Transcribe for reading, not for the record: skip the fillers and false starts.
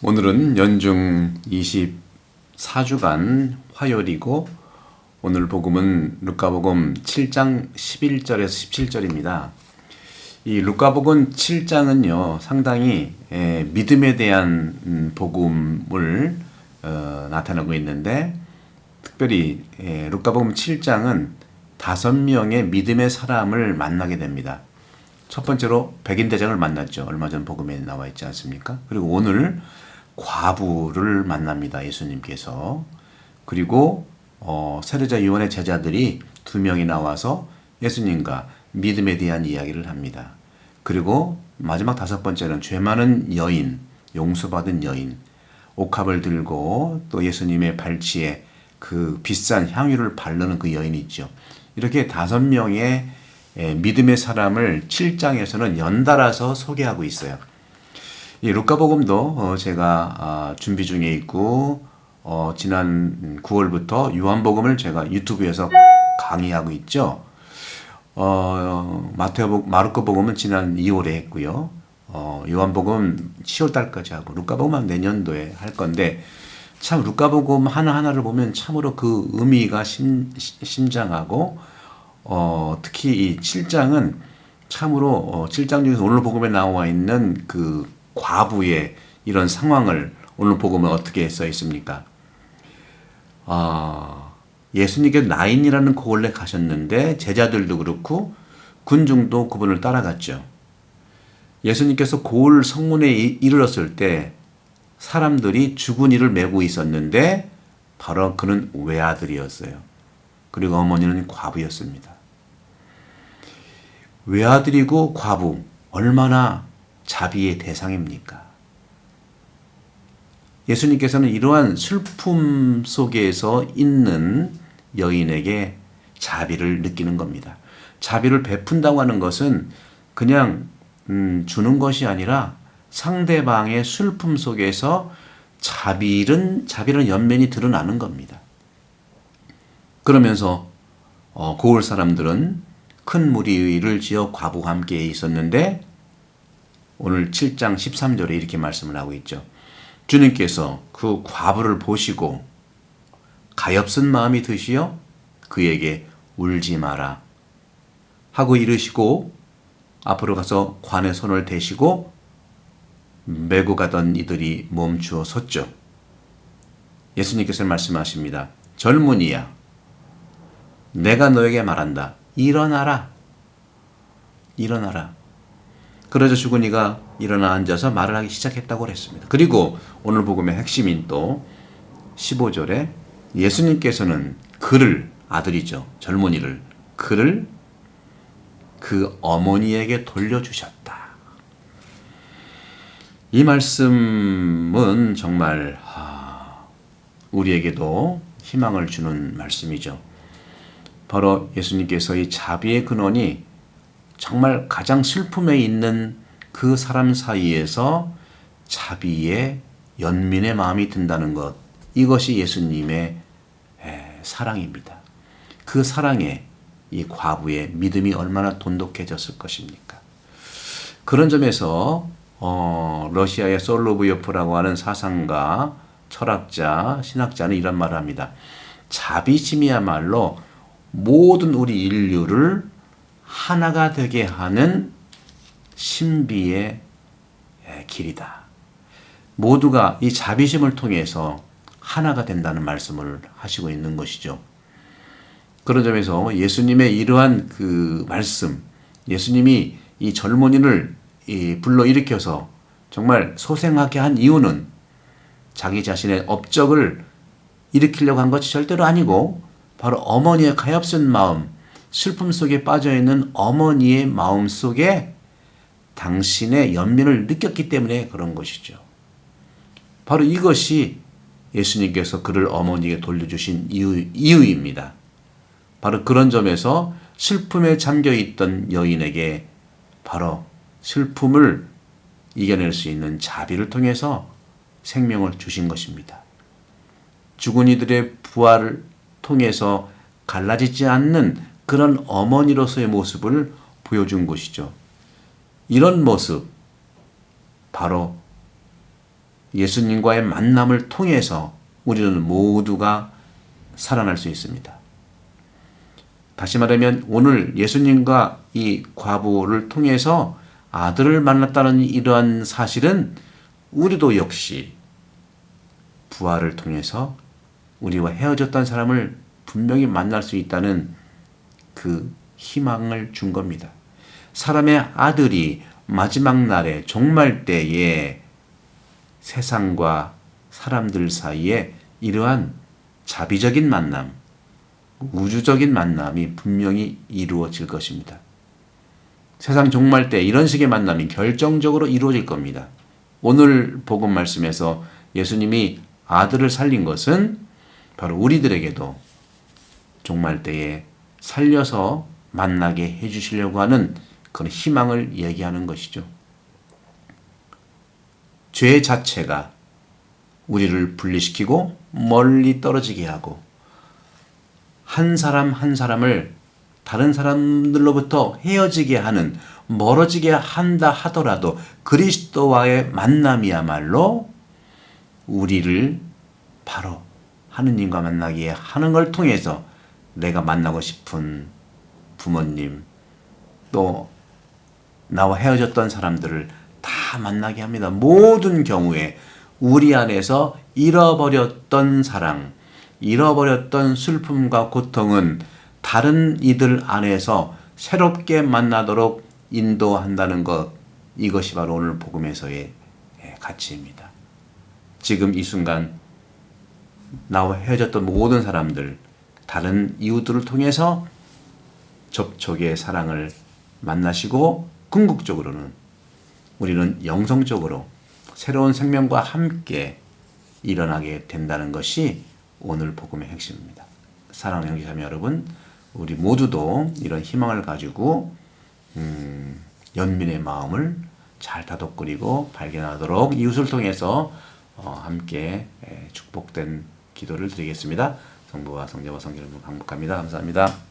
오늘은 연중 24주간 화요일이고 오늘 복음은 루카복음 7장 11절에서 17절입니다. 이 루카복음 7장은요 상당히 믿음에 대한 복음을 나타내고 있는데 특별히 루카복음 7장은 5명의 믿음의 사람을 만나게 됩니다. 첫 번째로 백인대장을 만났죠. 얼마 전 복음에 나와 있지 않습니까? 그리고 오늘 과부를 만납니다. 예수님께서. 그리고 세례자 요한의 제자들이 2명이 나와서 예수님과 믿음에 대한 이야기를 합니다. 그리고 마지막 5번째는 죄 많은 여인, 용서받은 여인, 옥합을 들고 또 예수님의 발치에 그 비싼 향유를 바르는 그 여인이 있죠. 이렇게 5명의 믿음의 사람을 7장에서는 연달아서 소개하고 있어요. 이 루카복음도 제가 준비 중에 있고 지난 9월부터 요한복음을 제가 유튜브에서 강의하고 있죠. 마르코복음은 지난 2월에 했고요. 요한복음 10월 달까지 하고 루카복음은 내년도에 할 건데 참 루카복음 하나하나를 보면 참으로 그 의미가 심장하고 특히 이 7장은 참으로 7장 중에서 오늘 복음에 나와 있는 그 과부의 이런 상황을 오늘 복음은 어떻게 써 있습니까? 예수님께서 나인이라는 고을에 가셨는데 제자들도 그렇고 군중도 그분을 따라갔죠. 예수님께서 고을 성문에 이르렀을 때 사람들이 죽은 이를 메고 있었는데 바로 그는 외아들이었어요. 그리고 어머니는 과부였습니다. 외아들이고 과부 얼마나 자비의 대상입니까? 예수님께서는 이러한 슬픔 속에서 있는 여인에게 자비를 느끼는 겁니다. 자비를 베푼다고 하는 것은 그냥 주는 것이 아니라 상대방의 슬픔 속에서 자비는 연면이 드러나는 겁니다. 그러면서 고을 사람들은 큰 무리를 지어 과부와 함께 있었는데 오늘 7장 13절에 이렇게 말씀을 하고 있죠. 주님께서 그 과부를 보시고 가엾은 마음이 드시어 그에게 울지 마라 하고 이르시고 앞으로 가서 관에 손을 대시고 메고 가던 이들이 멈추어 섰죠. 예수님께서 말씀하십니다. 젊은이야, 내가 너에게 말한다. 일어나라. 일어나라. 그러자 죽은 이가 일어나 앉아서 말을 하기 시작했다고 그랬습니다. 그리고 오늘 복음의 핵심인 또 15절에 예수님께서는 그를, 아들이죠. 젊은이를, 그를 그 어머니에게 돌려주셨다. 이 말씀은 정말 우리에게도 희망을 주는 말씀이죠. 바로 예수님께서 이 자비의 근원이 정말 가장 슬픔에 있는 그 사람 사이에서 자비의 연민의 마음이 든다는 것, 이것이 예수님의 사랑입니다. 그 사랑에 이 과부의 믿음이 얼마나 돈독해졌을 것입니까? 그런 점에서 러시아의 솔로브요프라고 하는 사상가, 철학자, 신학자는 이런 말을 합니다. 자비심이야말로 모든 우리 인류를 하나가 되게 하는 신비의 길이다. 모두가 이 자비심을 통해서 하나가 된다는 말씀을 하시고 있는 것이죠. 그런 점에서 예수님의 이러한 그 말씀, 예수님이 이 젊은이를 불러일으켜서 정말 소생하게 한 이유는 자기 자신의 업적을 일으키려고 한 것이 절대로 아니고 바로 어머니의 가엾은 마음, 슬픔 속에 빠져있는 어머니의 마음 속에 당신의 연민을 느꼈기 때문에 그런 것이죠. 바로 이것이 예수님께서 그를 어머니에게 돌려주신 이유입니다. 바로 그런 점에서 슬픔에 잠겨있던 여인에게 바로 슬픔을 이겨낼 수 있는 자비를 통해서 생명을 주신 것입니다. 죽은 이들의 부활을 통해서 갈라지지 않는 그런 어머니로서의 모습을 보여준 것이죠. 이런 모습, 바로 예수님과의 만남을 통해서 우리는 모두가 살아날 수 있습니다. 다시 말하면 오늘 예수님과 이 과부를 통해서 아들을 만났다는 이러한 사실은 우리도 역시 부활을 통해서 우리와 헤어졌던 사람을 분명히 만날 수 있다는 그 희망을 준 겁니다. 사람의 아들이 마지막 날에 종말 때에 세상과 사람들 사이에 이러한 자비적인 만남, 우주적인 만남이 분명히 이루어질 것입니다. 세상 종말 때 이런 식의 만남이 결정적으로 이루어질 겁니다. 오늘 복음 말씀에서 예수님이 아들을 살린 것은 바로 우리들에게도 종말 때에 살려서 만나게 해주시려고 하는 그런 희망을 얘기하는 것이죠. 죄 자체가 우리를 분리시키고 멀리 떨어지게 하고 한 사람 한 사람을 다른 사람들로부터 헤어지게 하는, 멀어지게 한다 하더라도 그리스도와의 만남이야말로 우리를 바로 하느님과 만나게 하는 걸 통해서 내가 만나고 싶은 부모님, 또 나와 헤어졌던 사람들을 다 만나게 합니다. 모든 경우에 우리 안에서 잃어버렸던 사랑, 잃어버렸던 슬픔과 고통은 다른 이들 안에서 새롭게 만나도록 인도한다는 것, 이것이 바로 오늘 복음에서의 가치입니다. 지금 이 순간 나와 헤어졌던 모든 사람들, 다른 이웃들을 통해서 접촉의 사랑을 만나시고 궁극적으로는 우리는 영성적으로 새로운 생명과 함께 일어나게 된다는 것이 오늘 복음의 핵심입니다. 사랑하는 형제자매 여러분, 우리 모두도 이런 희망을 가지고 연민의 마음을 잘 다독거리고 발견하도록 이웃을 통해서 함께 축복된 기도를 드리겠습니다. 성부와 성자와 성령으로 반복합니다. 감사합니다.